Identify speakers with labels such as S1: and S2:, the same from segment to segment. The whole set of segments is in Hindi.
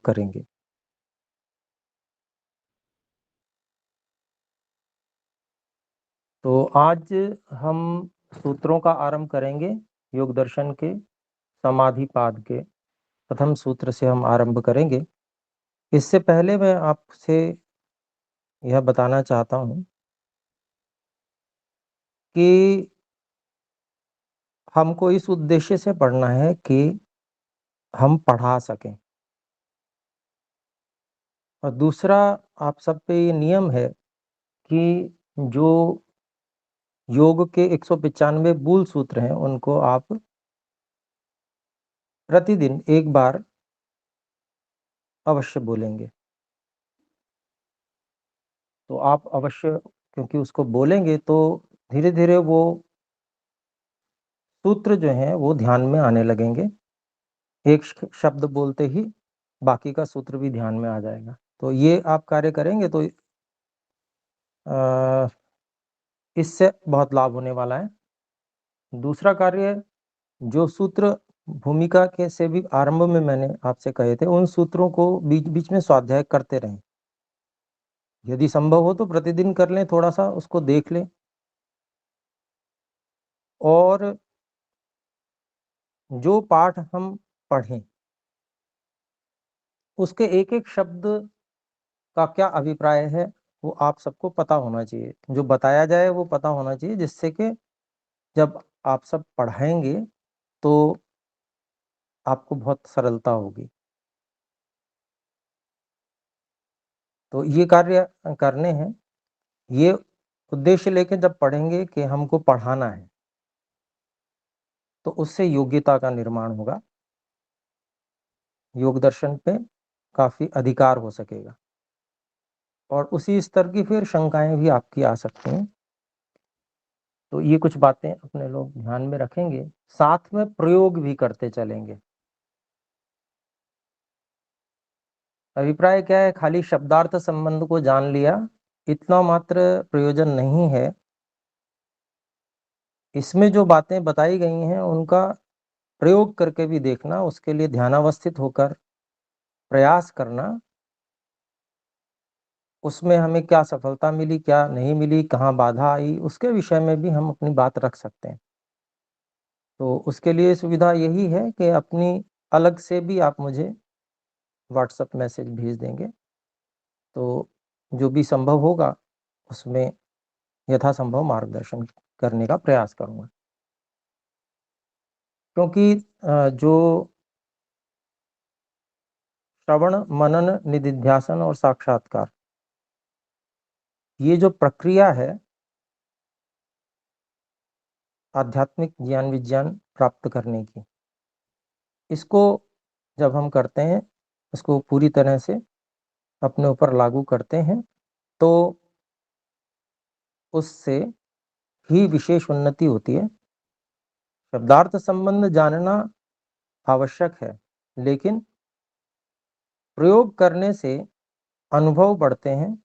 S1: करेंगे। तो आज हम सूत्रों का आरंभ करेंगे। योग दर्शन के समाधिपाद के प्रथम सूत्र से हम आरंभ करेंगे। इससे पहले मैं आपसे यह बताना चाहता हूं कि हमको इस उद्देश्य से पढ़ना है कि हम पढ़ा सकें, और दूसरा आप सब पे ये नियम है कि जो योग के 195 मूल सूत्र हैं उनको आप प्रतिदिन एक बार अवश्य बोलेंगे। तो आप अवश्य, क्योंकि उसको बोलेंगे तो धीरे धीरे वो सूत्र जो हैं वो ध्यान में आने लगेंगे। एक शब्द बोलते ही बाकी का सूत्र भी ध्यान में आ जाएगा। तो ये आप कार्य करेंगे तो इससे बहुत लाभ होने वाला है। दूसरा कार्य, जो सूत्र भूमिका के से भी आरंभ में मैंने आपसे कहे थे, उन सूत्रों को बीच बीच में स्वाध्याय करते रहें। यदि संभव हो तो प्रतिदिन कर लें, थोड़ा सा उसको देख लें, और जो पाठ हम पढ़ें उसके एक एक शब्द का क्या अभिप्राय है वो आप सबको पता होना चाहिए। जो बताया जाए वो पता होना चाहिए, जिससे कि जब आप सब पढ़ाएंगे तो आपको बहुत सरलता होगी। तो ये कार्य करने हैं, ये उद्देश्य लेके जब पढ़ेंगे कि हमको पढ़ाना है, तो उससे योग्यता का निर्माण होगा, योग दर्शन पे काफी अधिकार हो सकेगा, और उसी स्तर की फिर शंकाएं भी आपकी आ सकती हैं। तो ये कुछ बातें अपने लोग ध्यान में रखेंगे, साथ में प्रयोग भी करते चलेंगे। अभिप्राय क्या है, खाली शब्दार्थ संबंध को जान लिया इतना मात्र प्रयोजन नहीं है। इसमें जो बातें बताई गई हैं उनका प्रयोग करके भी देखना, उसके लिए ध्यानावस्थित होकर प्रयास करना, उसमें हमें क्या सफलता मिली, क्या नहीं मिली, कहाँ बाधा आई, उसके विषय में भी हम अपनी बात रख सकते हैं। तो उसके लिए सुविधा यही है कि अपनी अलग से भी आप मुझे व्हाट्सएप मैसेज भेज देंगे, तो जो भी संभव होगा उसमें यथासंभव मार्गदर्शन करने का प्रयास करूंगा। क्योंकि जो श्रवण मनन निधिध्यासन और साक्षात्कार, ये जो प्रक्रिया है आध्यात्मिक ज्ञान विज्ञान प्राप्त करने की, इसको जब हम करते हैं, इसको पूरी तरह से अपने ऊपर लागू करते हैं, तो उससे ही विशेष उन्नति होती है। शब्दार्थ संबंध जानना आवश्यक है, लेकिन प्रयोग करने से अनुभव बढ़ते हैं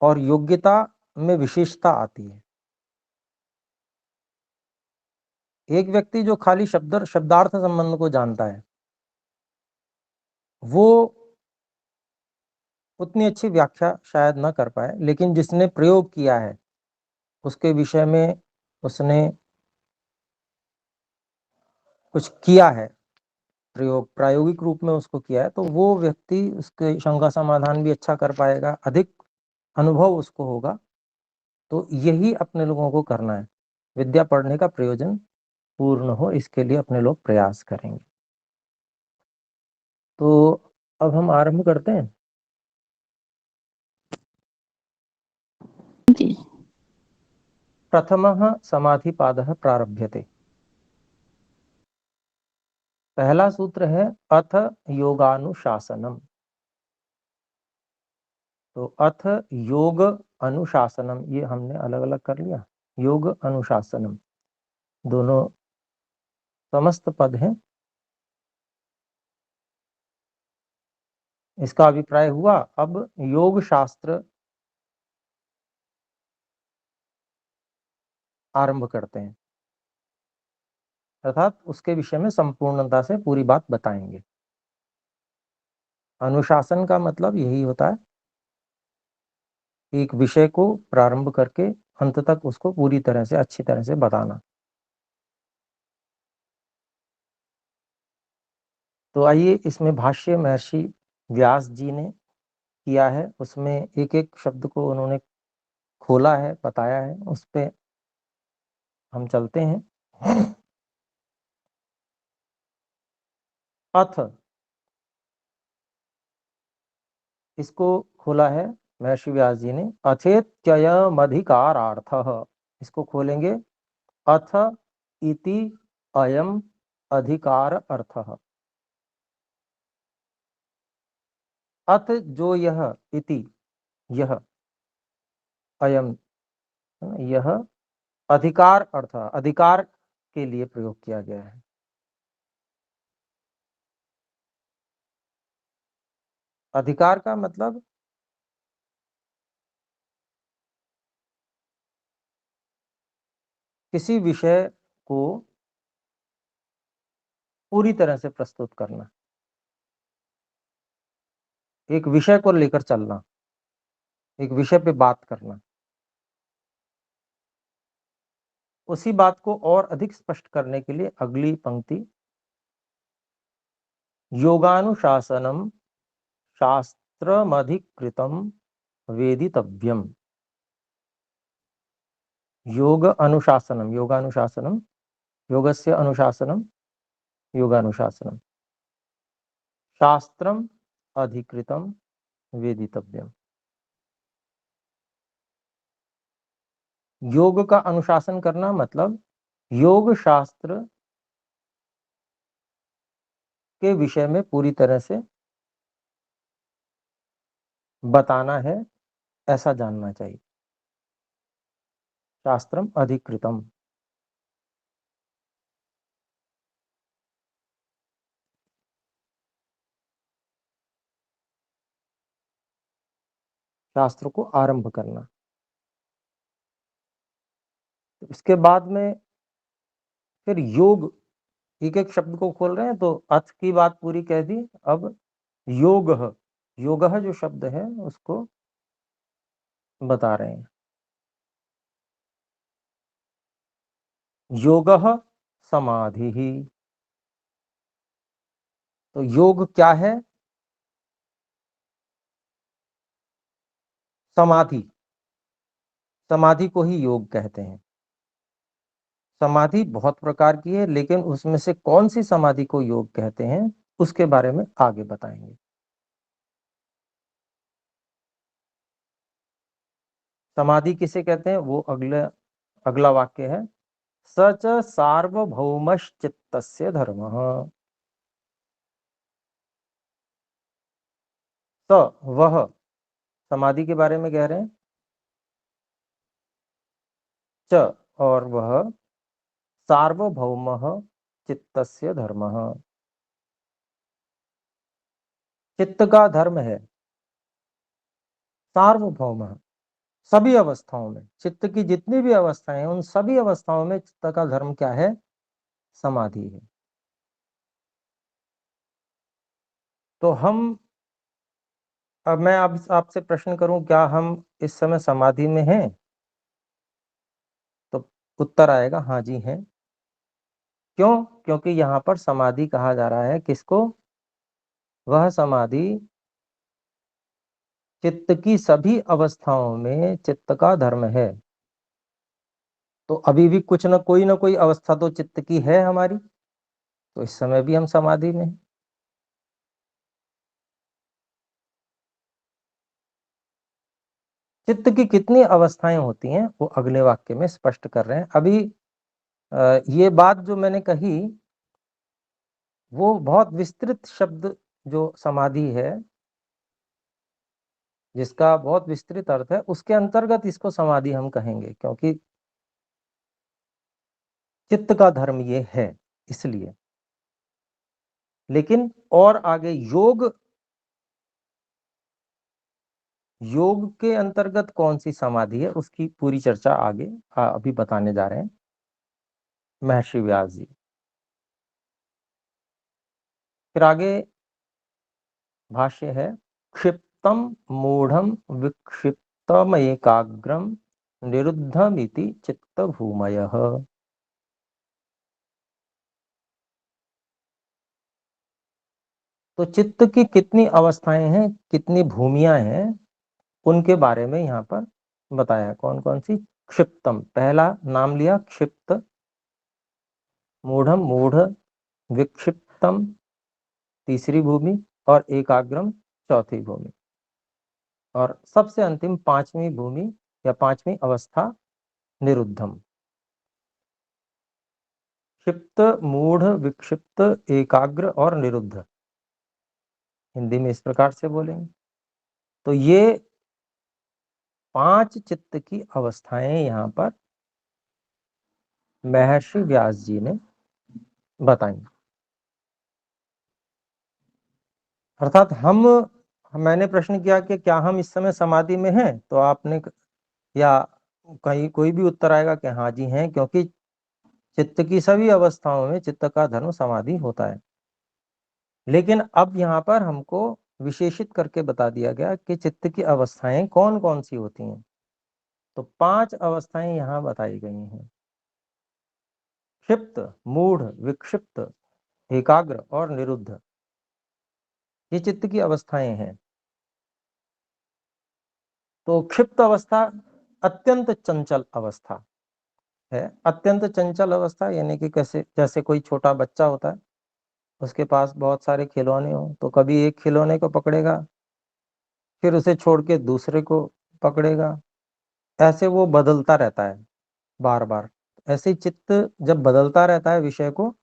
S1: और योग्यता में विशेषता आती है। एक व्यक्ति जो खाली शब्दार्थ संबंध को जानता है, वो उतनी अच्छी व्याख्या शायद न कर पाए, लेकिन जिसने प्रयोग किया है उसके विषय में, उसने कुछ किया है, प्रयोग प्रायोगिक रूप में उसको किया है, तो वो व्यक्ति उसके शंका समाधान भी अच्छा कर पाएगा, अधिक अनुभव उसको होगा। तो यही अपने लोगों को करना है। विद्या पढ़ने का प्रयोजन पूर्ण हो, इसके लिए अपने लोग प्रयास करेंगे। तो अब हम आरंभ करते हैं।
S2: जी।
S1: प्रथमः समाधिपादः प्रारभ्यते। पहला सूत्र है अथ योगानुशासनम। तो अथ योग अनुशासनम, ये हमने अलग अलग कर लिया। योग अनुशासनम दोनों समस्त पद हैं। इसका अभिप्राय हुआ। अब योग शास्त्र आरंभ करते हैं, अर्थात उसके विषय में संपूर्णता से पूरी बात बताएंगे। अनुशासन का मतलब यही होता है, एक विषय को प्रारंभ करके अंत तक उसको पूरी तरह से अच्छी तरह से बताना। तो आइए, इसमें भाष्य महर्षि व्यास जी ने किया है, उसमें एक-एक शब्द को उन्होंने खोला है, बताया है, उस पे हम चलते हैं। अथ, इसको खोला है महर्षि व्यास जी ने, अथेत्ययमधिकारार्थः, इसको खोलेंगे, अथ इति अयम अधिकार अर्थः। अथ जो यह, इति यह, अयम यह, अधिकार अर्थ, अधिकार के लिए प्रयोग किया गया है। अधिकार का मतलब किसी विषय को पूरी तरह से प्रस्तुत करना, एक विषय को लेकर चलना, एक विषय पे बात करना। उसी बात को और अधिक स्पष्ट करने के लिए अगली पंक्ति, योगानुशासनम शास्त्रमधिकृतम वेदितव्यम। योग अनुशासनम, योगानुशासनम, योगस्य अनुशासनम, योगानुशासनम, शास्त्रम अधिकृतम वेदितव्यम। योग का अनुशासन करना मतलब योग शास्त्र के विषय में पूरी तरह से बताना है, ऐसा जानना चाहिए। शास्त्रम अधिकृतम, शास्त्र को आरंभ करना। इसके बाद में फिर योग, एक एक शब्द को खोल रहे हैं, तो अर्थ की बात पूरी कह दी। अब योग, योग जो शब्द है उसको बता रहे हैं। योग समाधि ही, तो योग क्या है? समाधि, समाधि को ही योग कहते हैं। समाधि बहुत प्रकार की है, लेकिन उसमें से कौन सी समाधि को योग कहते हैं उसके बारे में आगे बताएंगे। समाधि किसे कहते हैं वो अगला वाक्य है, सच सार्वभौमश्चित्तस्य धर्मः। स, वह, समाधि के बारे में कह रहे हैं, च, और वह, सार्वभौमः चित्तस्य धर्मः, चित्त का धर्म है सार्वभौम, सभी अवस्थाओं में, चित्त की जितनी भी अवस्थाएं हैं उन सभी अवस्थाओं में चित्त का धर्म क्या है? समाधि है। तो हम, अब मैं अब आपसे प्रश्न करूं, क्या हम इस समय समाधि में हैं? तो उत्तर आएगा हाँ जी हैं। क्यों? क्योंकि यहाँ पर समाधि कहा जा रहा है किसको? वह समाधि चित्त की सभी अवस्थाओं में चित्त का धर्म है। तो अभी भी कुछ ना कोई अवस्था तो चित्त की है हमारी, तो इस समय भी हम समाधि में हैं। चित्त की कितनी अवस्थाएं होती हैं वो अगले वाक्य में स्पष्ट कर रहे हैं। अभी ये बात जो मैंने कही वो बहुत विस्तृत शब्द, जो समाधि है जिसका बहुत विस्तृत अर्थ है, उसके अंतर्गत इसको समाधि हम कहेंगे, क्योंकि चित्त का धर्म ये है इसलिए। लेकिन और आगे योग, योग के अंतर्गत कौन सी समाधि है उसकी पूरी चर्चा आगे अभी बताने जा रहे हैं महर्षि व्यास जी। फिर आगे भाष्य है, क्षिप्तम मूढ़म विक्षिप्तम एकाग्रम निरुद्धमिति चित्त भूमयः। तो चित्त की कितनी अवस्थाएं हैं, कितनी भूमियां हैं, उनके बारे में यहाँ पर बताया। कौन कौन सी? क्षिप्तम, पहला नाम लिया क्षिप्त, मूढ़म मूढ़, विक्षिप्तम तीसरी भूमि, और एकाग्रम चौथी भूमि, और सबसे अंतिम पांचवी भूमि या पांचवी अवस्था निरुद्धम। क्षिप्त, मूढ़, विक्षिप्त, एकाग्र और निरुद्ध, हिंदी में इस प्रकार से बोलेंगे। तो ये 5 चित्त की अवस्थाएं यहाँ पर महर्षि व्यास जी ने बताई। अर्थात मैंने प्रश्न किया कि क्या हम इस समय समाधि में हैं, तो आपने या कहीं कोई भी उत्तर आएगा कि हाँ जी हैं, क्योंकि चित्त की सभी अवस्थाओं में चित्त का धर्म समाधि होता है। लेकिन अब यहाँ पर हमको विशेषित करके बता दिया गया कि चित्त की अवस्थाएं कौन कौन सी होती हैं। तो 5 अवस्थाएं यहाँ बताई गई हैं। क्षिप्त, मूढ़, विक्षिप्त, एकाग्र और निरुद्ध, ये चित्त की अवस्थाएं हैं। तो क्षिप्त अवस्था अत्यंत चंचल अवस्था है। अत्यंत चंचल अवस्था यानी कि कैसे, जैसे कोई छोटा बच्चा होता है, उसके पास बहुत सारे खिलौने हो, तो कभी एक खिलौने को पकड़ेगा, फिर उसे छोड़ के दूसरे को पकड़ेगा, ऐसे वो बदलता रहता है बार बार। ऐसे ही चित्त जब बदलता रहता है विषय को,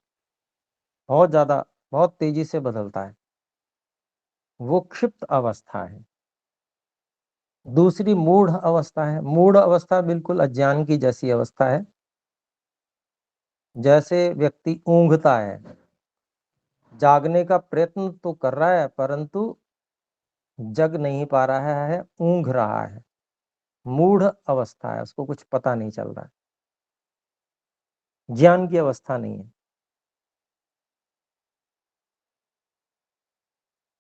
S1: बहुत ज्यादा, बहुत तेजी से बदलता है, वो क्षिप्त अवस्था है। दूसरी मूढ़ अवस्था है। मूढ़ अवस्था बिल्कुल अज्ञान की जैसी अवस्था है। जैसे व्यक्ति ऊंघता है, जागने का प्रयत्न तो कर रहा है परंतु जग नहीं पा रहा है, ऊंघ रहा है, मूढ़ अवस्था है, उसको कुछ पता नहीं चल रहा है, ज्ञान की अवस्था नहीं है।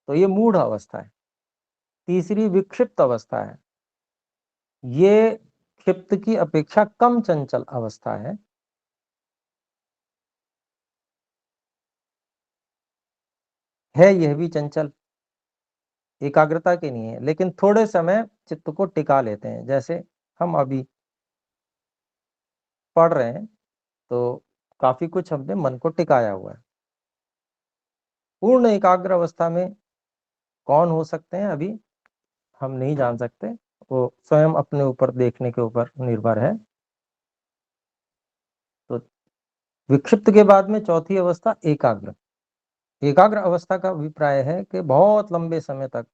S1: तो ये मूढ़ अवस्था है। तीसरी विक्षिप्त अवस्था है। ये क्षिप्त की अपेक्षा कम चंचल अवस्था है यह भी चंचल, एकाग्रता के नहीं है, लेकिन थोड़े समय चित्त को टिका लेते हैं। जैसे हम अभी पढ़ रहे हैं, तो काफी कुछ हमने मन को टिकाया हुआ है। पूर्ण एकाग्र अवस्था में कौन हो सकते हैं अभी हम नहीं जान सकते, वो स्वयं अपने ऊपर देखने के ऊपर निर्भर है। तो विक्षिप्त के बाद में चौथी अवस्था एकाग्र। एकाग्र अवस्था का अभिप्राय है कि बहुत लंबे समय तक,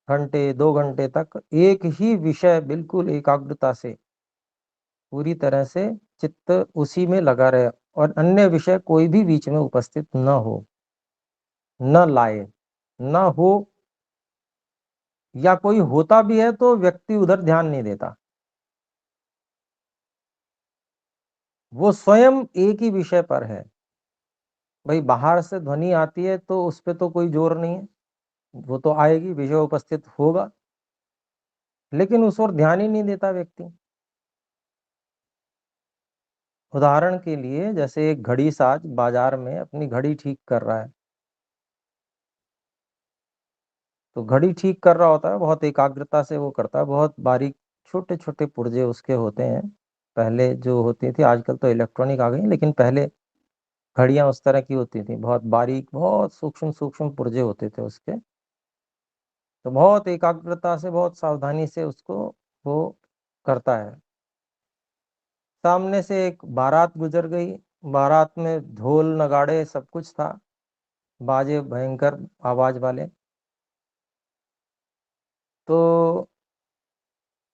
S1: घंटे 2 घंटे तक एक ही विषय बिल्कुल एकाग्रता से, पूरी तरह से चित्त उसी में लगा रहे, और अन्य विषय कोई भी बीच में उपस्थित न हो, न लाए, न हो, या कोई होता भी है तो व्यक्ति उधर ध्यान नहीं देता, वो स्वयं एक ही विषय पर है। भाई बाहर से ध्वनि आती है तो उस पर तो कोई जोर नहीं है, वो तो आएगी, विषय उपस्थित होगा, लेकिन उस ओर ध्यान ही नहीं देता व्यक्ति। उदाहरण के लिए, जैसे एक घड़ी साज बाजार में अपनी घड़ी ठीक कर रहा है, तो घड़ी ठीक कर रहा होता है, बहुत एकाग्रता से वो करता है, बहुत बारीक छोटे छोटे पुर्जे उसके होते हैं। पहले जो होती थी, आजकल तो इलेक्ट्रॉनिक आ गई, लेकिन पहले घड़ियां उस तरह की होती थी, बहुत बारीक, बहुत सूक्ष्म सूक्ष्म पुर्जे होते थे उसके। तो बहुत एकाग्रता से, बहुत सावधानी से उसको वो करता है। सामने से एक बारात गुजर गई, बारात में ढोल नगाड़े सब कुछ था, बाजे भयंकर आवाज वाले। तो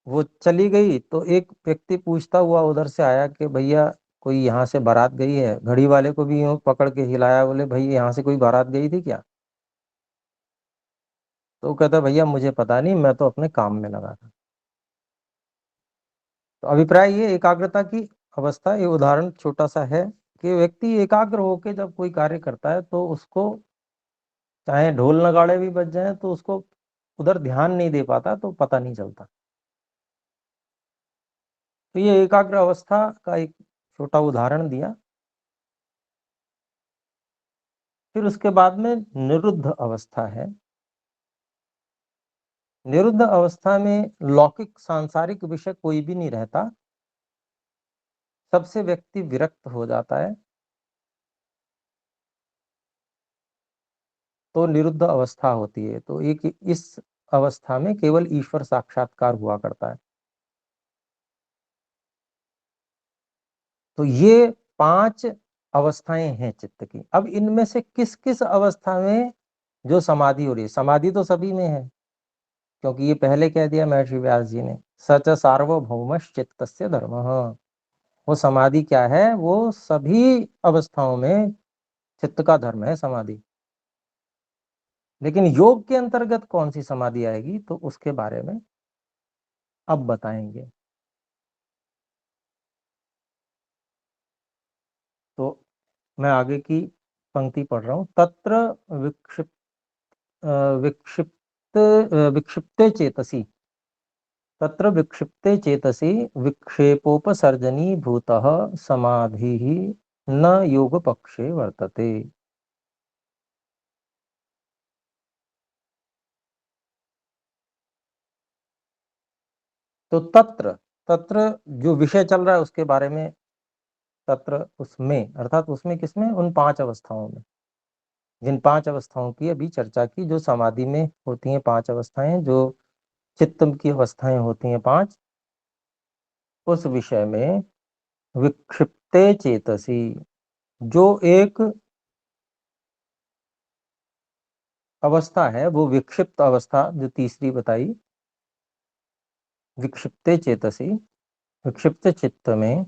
S1: वो चली गई, तो एक व्यक्ति पूछता हुआ उधर से आया कि भैया कोई यहाँ से बारात गई है। घड़ी वाले को भी यूं पकड़ के हिलाया, बोले भाई यहाँ से कोई बारात गई थी क्या? तो वो कहता भैया मुझे पता नहीं, मैं तो अपने काम में लगा था। तो अभिप्राय ये एकाग्रता की अवस्था, ये उदाहरण छोटा सा है कि व्यक्ति एकाग्र होकर जब कोई कार्य करता है तो उसको चाहे ढोल नगाड़े भी बज जाएं तो उसको उधर ध्यान नहीं दे पाता, तो पता नहीं चलता। तो ये एकाग्र अवस्था का एक छोटा उदाहरण दिया। फिर उसके बाद में निरुद्ध अवस्था है। निरुद्ध अवस्था में लौकिक सांसारिक विषय कोई भी नहीं रहता, सबसे व्यक्ति विरक्त हो जाता है। तो निरुद्ध अवस्था होती है। तो एक इस अवस्था में केवल ईश्वर साक्षात्कार हुआ करता है। तो ये 5 अवस्थाएं हैं चित्त की। अब इनमें से किस किस अवस्था में जो समाधि हो रही है, समाधि तो सभी में है, क्योंकि ये पहले कह दिया महर्षि व्यास जी ने, सच सार्वभौमश्च चित्तस्य धर्मः। वो समाधि क्या है, वो सभी अवस्थाओं में चित्त का धर्म है समाधि। लेकिन योग के अंतर्गत कौन सी समाधि आएगी, तो उसके बारे में अब बताएंगे। तो मैं आगे की पंक्ति पढ़ रहा हूं। तत्र विक्षिप्त विक्षिप्त विक्षिप्ते चेतसी, तत्र विक्षिप्ते चेतसी विक्षेपोपसर्जनी भूतः समाधिः न योग पक्षे वर्तते। तो तत्र, तत्र जो विषय चल रहा है उसके बारे में, तत्र उसमें अर्थात उसमें किसमें, उन 5 अवस्थाओं में, जिन 5 अवस्थाओं की अभी चर्चा की, जो समाधि में होती हैं 5 अवस्थाएं, जो चित्त की अवस्थाएं होती हैं 5, उस विषय में विक्षिप्ते चेतसी, जो एक अवस्था है, वो विक्षिप्त अवस्था जो तीसरी बताई, विक्षिप्ते चेतसी, विक्षिप्त चित्त में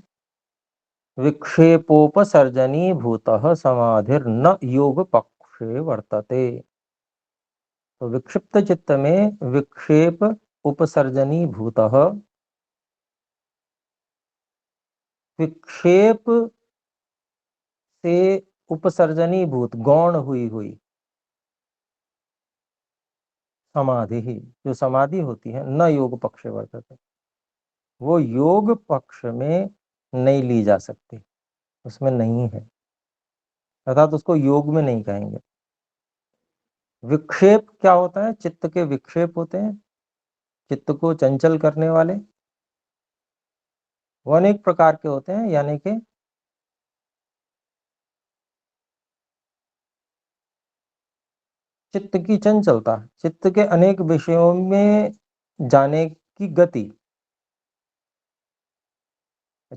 S1: विक्षेपोपसर्जनी भूतः समाधिर्न योग पक्षे वर्तते। तो विक्षिप्त चित्त में विक्षेप उपसर्जनी भूतः, विक्षेप से उपसर्जनी भूत गौण हुई हुई समाधि ही, जो समाधि होती है, न योग पक्ष वर्तते, वो योग पक्ष में नहीं ली जा सकती, उसमें नहीं है, अर्थात उसको योग में नहीं कहेंगे। विक्षेप क्या होता है, चित्त के विक्षेप होते हैं, चित्त को चंचल करने वाले, वो अनेक प्रकार के होते हैं, यानी कि चित्त की चंचलता, चित्त के अनेक विषयों में जाने की गति।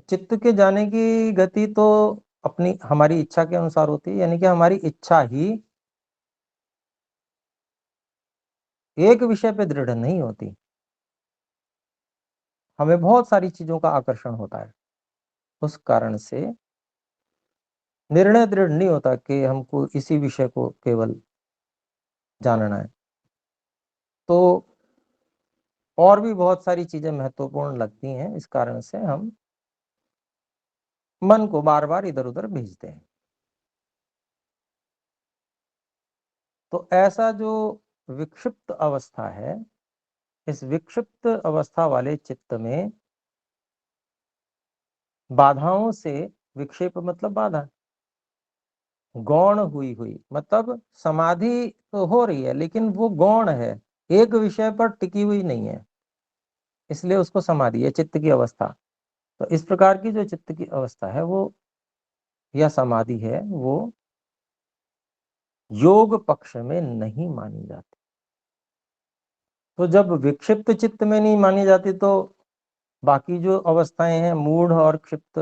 S1: चित्त के जाने की गति तो अपनी हमारी इच्छा के अनुसार होती है, यानी कि हमारी इच्छा ही एक विषय पे दृढ़ नहीं होती, हमें बहुत सारी चीजों का आकर्षण होता है। उस कारण से निर्णय दृढ़ नहीं होता कि हमको इसी विषय को केवल जानना है। तो और भी बहुत सारी चीजें महत्वपूर्ण लगती हैं, इस कारण से हम मन को बार बार इधर उधर भेजते हैं। तो ऐसा जो विक्षिप्त अवस्था है, इस विक्षिप्त अवस्था वाले चित्त में बाधाओं से, विक्षेप मतलब बाधा, गौण हुई हुई मतलब समाधि तो हो रही है लेकिन वो गौण है, एक विषय पर टिकी हुई नहीं है, इसलिए उसको समाधि है, चित्त की अवस्था। तो इस प्रकार की जो चित्त की अवस्था है वो, या समाधि है, वो योग पक्ष में नहीं मानी जाती। तो जब विक्षिप्त चित्त में नहीं मानी जाती, तो बाकी जो अवस्थाएं हैं मूढ़ और क्षिप्त,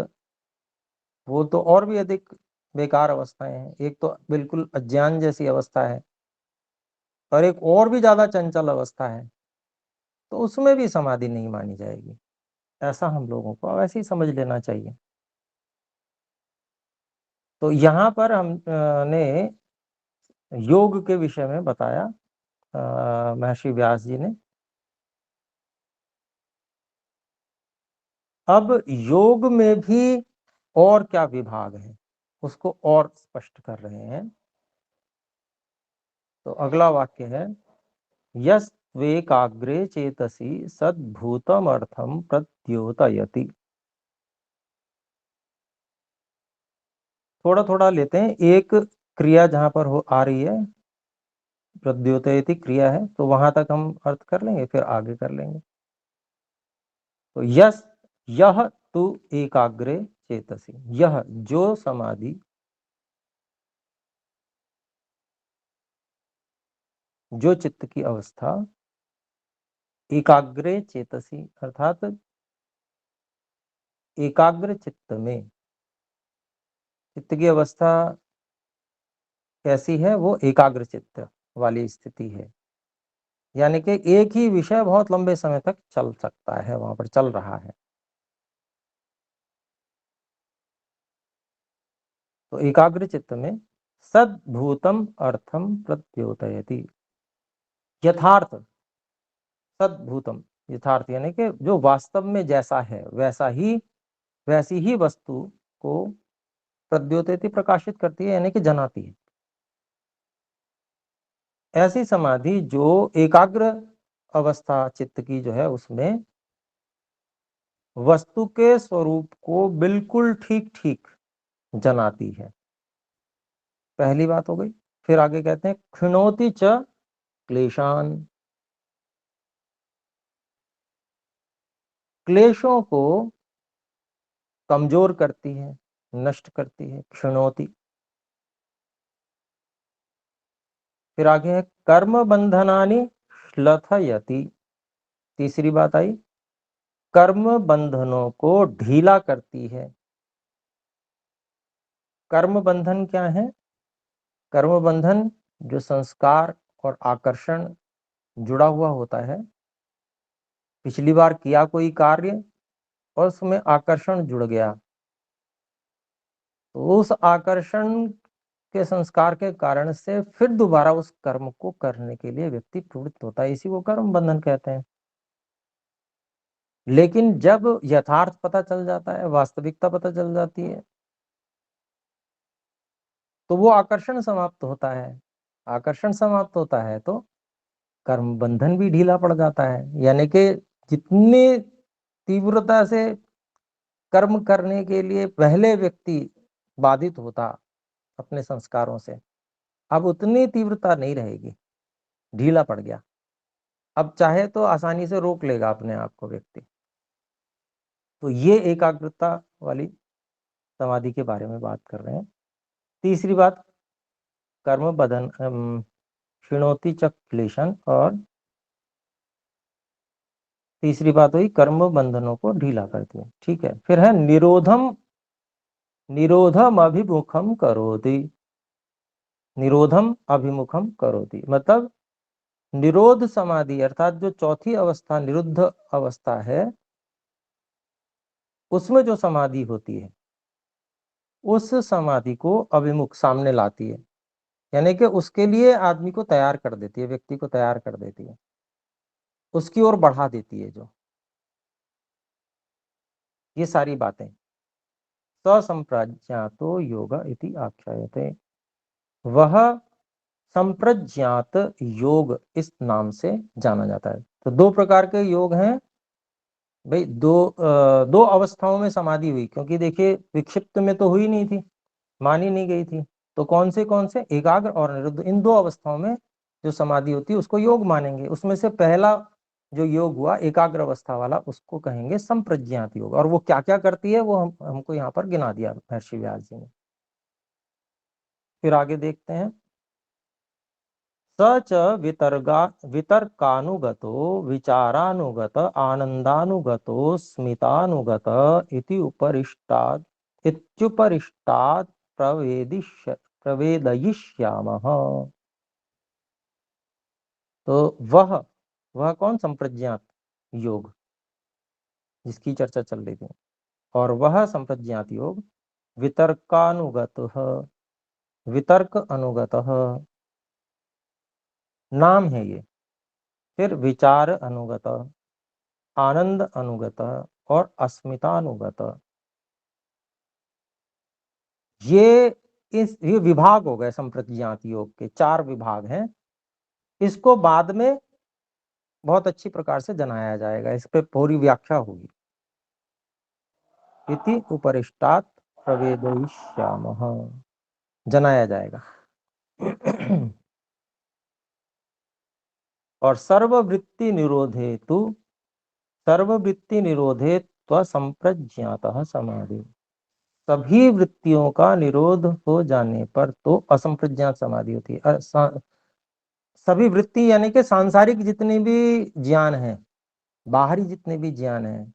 S1: वो तो और भी अधिक बेकार अवस्थाएं हैं। एक तो बिल्कुल अज्ञान जैसी अवस्था है, और एक और भी ज्यादा चंचल अवस्था है, तो उसमें भी समाधि नहीं मानी जाएगी। ऐसा हम लोगों को वैसे ही समझ लेना चाहिए। तो यहाँ पर हम ने योग के विषय में बताया महर्षि व्यास जी ने। अब योग में भी और क्या विभाग है, उसको और स्पष्ट कर रहे हैं। तो अगला वाक्य है यस्त्वेकाग्रे चेतसि सद्भूतम अर्थम प्रद्योतयति। थोड़ा थोड़ा लेते हैं, एक क्रिया जहां पर हो आ रही है, प्रद्योतयति क्रिया है, तो वहां तक हम अर्थ कर लेंगे, फिर आगे कर लेंगे। तो यस यह तु एकाग्रे चेतसि, यह जो समाधि, जो चित्त की अवस्था, एकाग्रे चेतसि अर्थात एकाग्र चित्त में, चित्त की अवस्था कैसी है, वो एकाग्र चित्त वाली स्थिति है, यानी कि एक ही विषय बहुत लंबे समय तक चल सकता है, वहां पर चल रहा है। तो एकाग्र चित्त में सद्भूतम अर्थम प्रद्योतयति, यथार्थ, सद्भूतम यथार्थ यानी कि जो वास्तव में जैसा है वैसा ही, वैसी ही वस्तु को प्रद्योतयति प्रकाशित करती है, यानी कि जनाती है। ऐसी समाधि जो एकाग्र अवस्था चित्त की जो है, उसमें वस्तु के स्वरूप को बिल्कुल ठीक ठीक जनाती है, पहली बात हो गई। फिर आगे कहते हैं क्षिणोति च क्लेशान, क्लेशों को कमजोर करती है, नष्ट करती है, क्षिणोति। फिर आगे है कर्म बंधनानि श्लथयति, तीसरी बात आई, कर्म बंधनों को ढीला करती है। कर्म बंधन क्या है? कर्म बंधन जो संस्कार और आकर्षण जुड़ा हुआ होता है, पिछली बार किया कोई कार्य और उसमें आकर्षण जुड़ गया, तो उस आकर्षण के संस्कार के कारण से फिर दोबारा उस कर्म को करने के लिए व्यक्ति प्रवृत्त होता है, इसी को कर्म बंधन कहते हैं। लेकिन जब यथार्थ पता चल जाता है, वास्तविकता पता चल जाती है, तो वो आकर्षण समाप्त होता है। आकर्षण समाप्त होता है तो कर्म बंधन भी ढीला पड़ जाता है, यानी कि जितनी तीव्रता से कर्म करने के लिए पहले व्यक्ति बाधित होता अपने संस्कारों से, अब उतनी तीव्रता नहीं रहेगी, ढीला पड़ गया। अब चाहे तो आसानी से रोक लेगा अपने आप को व्यक्ति। तो ये एकाग्रता वाली समाधि के बारे में बात कर रहे हैं। तीसरी बात कर्म बदन क्षिणोति च क्लेशन, और तीसरी बात हुई कर्म बंधनों को ढीला करती है। ठीक है, फिर है निरोधम, निरोधम अभिमुखम करोति, निरोधम अभिमुखम करोति मतलब निरोध समाधि, अर्थात जो चौथी अवस्था निरुद्ध अवस्था है, उसमें जो समाधि होती है, उस समाधि को अभिमुख सामने लाती है, यानी कि उसके लिए आदमी को तैयार कर देती है, व्यक्ति को तैयार कर देती है, उसकी ओर बढ़ा देती है। जो ये सारी बातें ससंप्रज्ञातो योग इति आख्यायते, वह संप्रज्ञात योग इस नाम से जाना जाता है। तो दो प्रकार के योग हैं भाई, दो अवस्थाओं में समाधि हुई, क्योंकि देखिए विक्षिप्त में तो हुई नहीं थी, मानी नहीं गई थी। तो कौन से एकाग्र और निरुद्ध, इन दो अवस्थाओं में जो समाधि होती है उसको योग मानेंगे। उसमें से पहला जो योग हुआ एकाग्र अवस्था वाला, उसको कहेंगे संप्रज्ञात योग। और वो क्या क्या करती है वो हमको यहाँ पर गिना दिया महर्षि व्यास जी ने। फिर आगे देखते हैं स च वितर्कानुगतो विचारानुगत आनंदानुगतो स्मितानुगत इति उपरिष्टात् इत्युपरिष्टात् प्रवेदयिष्यामः। तो वह कौन? संप्रज्ञात योग, जिसकी चर्चा चल रही थी। और वह संप्रज्ञात योग वितर्कानुगत, वितर्क अनुगत नाम है ये। फिर विचार अनुगत, आनंद अनुगत और अस्मितानुगत, ये ये विभाग हो गए संप्रज्ञात योग के, चार विभाग हैं। इसको बाद में बहुत अच्छी प्रकार से जनाया जाएगा, इस पे पूरी व्याख्या होगी। इति उपरिष्टात् प्रवेदयिष्यामः, जनाया जाएगा। और सर्ववृत्ति निरोधे त्वसंप्रज्ञातः समाधि, सभी वृत्तियों का निरोध हो जाने पर तो असंप्रज्ञात समाधि होती है। सभी वृत्ति यानी कि सांसारिक जितने भी ज्ञान है, बाहरी जितने भी ज्ञान है,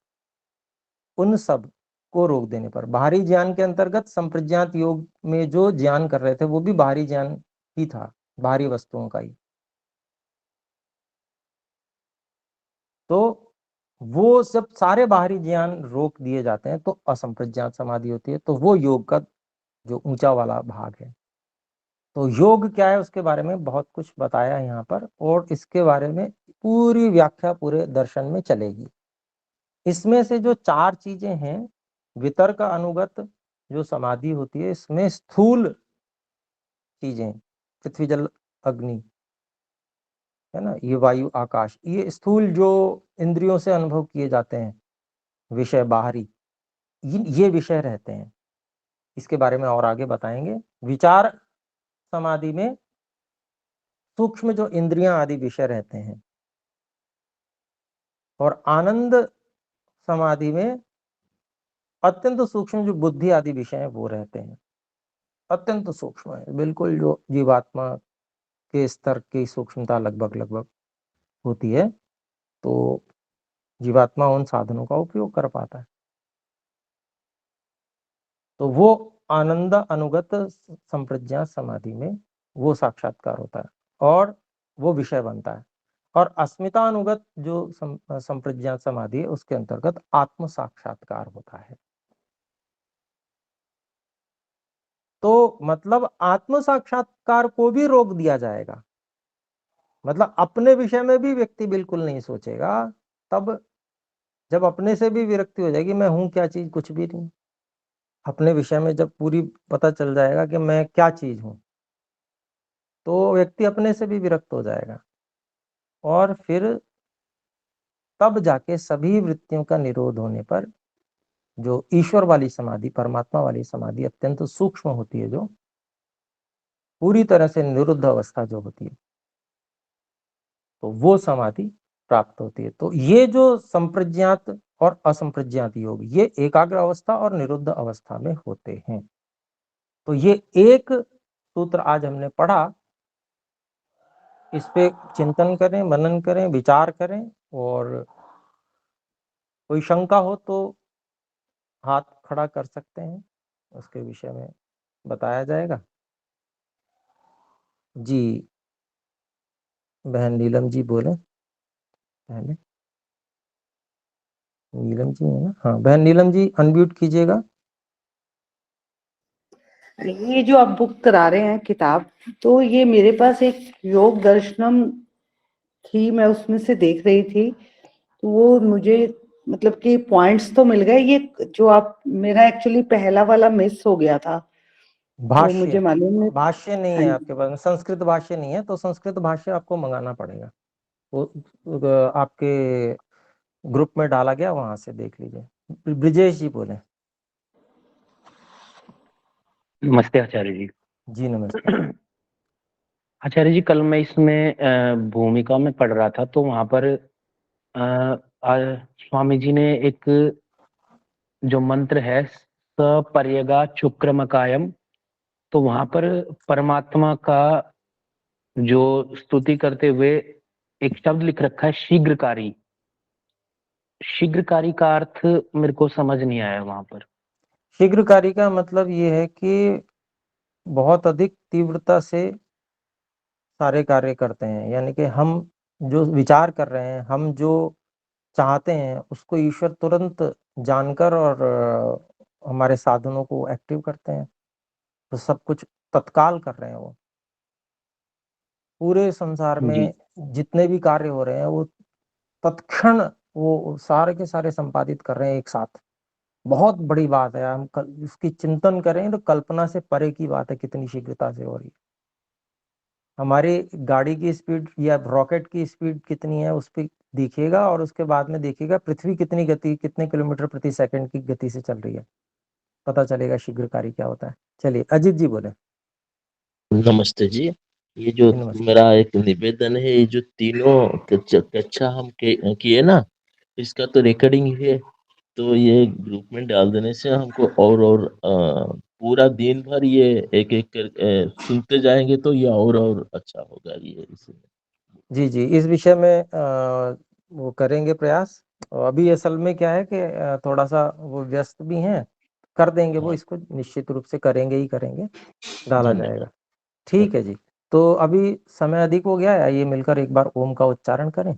S1: उन सब को रोक देने पर, बाहरी ज्ञान के अंतर्गत संप्रज्ञात योग में जो ज्ञान कर रहे थे वो भी बाहरी ज्ञान ही था, बाहरी वस्तुओं का ही। तो वो सब सारे बाहरी ज्ञान रोक दिए जाते हैं तो असंप्रज्ञात समाधि होती है। तो वो योग का जो ऊंचा वाला भाग है। तो योग क्या है उसके बारे में बहुत कुछ बताया है यहाँ पर, और इसके बारे में पूरी व्याख्या पूरे दर्शन में चलेगी। इसमें से जो चार चीजें हैं, वितर्क अनुगत जो समाधि होती है, इसमें स्थूल चीजें, पृथ्वी जल अग्नि है ना, ये वायु आकाश, ये स्थूल जो इंद्रियों से अनुभव किए जाते हैं विषय बाहरी, ये विषय रहते हैं। इसके बारे में और आगे बताएंगे। विचार समाधि में सूक्ष्म जो इंद्रियां आदि विषय रहते हैं, और आनंद समाधि में अत्यंत सूक्ष्म जो बुद्धि आदि विषय हैं वो रहते हैं। अत्यंत सूक्ष्म है, बिल्कुल जो जीवात्मा के स्तर की सूक्ष्मता लगभग लगभग होती है, तो जीवात्मा उन साधनों का उपयोग कर पाता है। तो वो आनंद अनुगत संप्रज्ञा समाधि में वो साक्षात्कार होता है और वो विषय बनता है। और अस्मिता अनुगत जो संप्रज्ञा समाधि है उसके अंतर्गत आत्म साक्षात्कार होता है। तो मतलब आत्म साक्षात्कार को भी रोक दिया जाएगा, मतलब अपने विषय में भी व्यक्ति बिल्कुल नहीं सोचेगा। तब जब अपने से भी विरक्ति हो जाएगी, मैं हूं क्या चीज, कुछ भी नहीं, अपने विषय में जब पूरी पता चल जाएगा कि मैं क्या चीज हूं, तो व्यक्ति अपने से भी विरक्त हो जाएगा। और फिर तब जाके सभी वृत्तियों का निरोध होने पर जो ईश्वर वाली समाधि, परमात्मा वाली समाधि अत्यंत सूक्ष्म होती है, जो पूरी तरह से निरुद्ध अवस्था जो होती है, तो वो समाधि प्राप्त होती है। तो ये जो संप्रज्ञात और असंप्रज्ञात योग, ये एकाग्र अवस्था और निरुद्ध अवस्था में होते हैं। तो ये एक सूत्र आज हमने पढ़ा, इस पे चिंतन करें, मनन करें, विचार करें, और कोई शंका हो तो हाथ खड़ा कर सकते हैं, उसके विषय में बताया जाएगा। जी, बहन नीलम जी बोले पहले। नीलम जी है ना? हाँ, बहन नीलम जी अनम्यूट कीजिएगा।
S2: ये जो आप बुक करा रहे हैं किताब, तो ये मेरे पास एक योग दर्शनम थी, मैं उसमें से देख रही थी, तो वो मुझे मतलब कि पॉइंट्स तो मिल गए। ये जो आप, मेरा एक्चुअली पहला वाला मिस हो गया था, तो मुझे
S1: भाष्य,
S2: मालूम है।
S1: भाष्य नहीं
S2: हाँ
S1: है
S2: जी।
S1: आपके पास, संस्कृत भाष्य नहीं है, तो संस्कृत भाष्य आपको मंगाना पड़ेगा। वो आपके ग्रुप में डाला गया, वहां से देख लीजिए। ब्रिजेश जी बोले।
S3: नमस्ते आचार्य जी।
S1: जी नमस्ते।
S3: आचार्य जी, कल मैं इसमें भूमिका में पढ़ रहा था, तो वहां पर स्वामी जी ने एक जो मंत्र है सपर्यगा चुक्रमकायम, तो वहां पर परमात्मा का जो स्तुति करते हुए एक शब्द लिख रखा है शीघ्रकारी। शीघ्रकारी का अर्थ मेरे को समझ नहीं आया वहां पर।
S1: शीघ्रकारी का मतलब ये है कि बहुत अधिक तीव्रता से सारे कार्य करते हैं, यानी कि हम जो विचार कर रहे हैं, हम जो चाहते हैं उसको ईश्वर तुरंत जानकर और हमारे साधनों को एक्टिव करते हैं। तो सब कुछ तत्काल कर रहे हैं वो, पूरे संसार
S3: जी
S1: में जितने भी कार्य हो रहे हैं वो तत्क्षण वो सारे के सारे संपादित कर रहे हैं एक साथ। बहुत बड़ी बात है, हम उसकी चिंतन करें तो कल्पना से परे की बात है, कितनी शीघ्रता से हो रही है। हमारी गाड़ी की स्पीड या रॉकेट की स्पीड कितनी है उस पर देखिएगा, और उसके बाद में देखिएगा पृथ्वी कितने किलोमीटर प्रति सेकंड की गति से चल रही है, पता चलेगा शीघ्रकारी क्या होता है। चलिए अजीत जी बोले।
S4: नमस्ते जी। ये जो
S1: नमस्ते।
S4: मेरा एक निवेदन है, ये जो तीनों कक्षा हम किए ना, इसका तो रिकॉर्डिंग है, तो ये ग्रुप में डाल देने से हमको और पूरा दिन भर ये एक एक कर सुनते जाएंगे तो ये और अच्छा होगा ये इसमें।
S1: जी जी, इस विषय में वो करेंगे प्रयास। और अभी असल में क्या है कि थोड़ा सा वो व्यस्त भी हैं, कर देंगे वो,
S4: हाँ।
S1: इसको निश्चित रूप से करेंगे ही करेंगे, डाला
S4: धन्यवाद।
S1: जाएगा। ठीक है जी। तो अभी समय अधिक हो गया है, आइए मिलकर एक बार ओम का उच्चारण करें।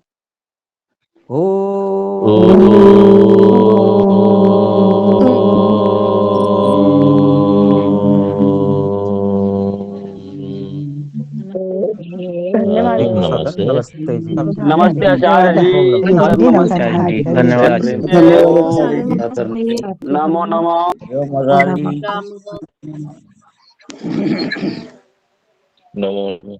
S2: धन्यवाद।
S4: नमस्ते।
S1: नमस्ते जी।
S3: नमस्ते आचार्य जी, नमस्ते आचार्य जी, धन्यवाद आचार्य जी। नमो नमो।
S4: नमो।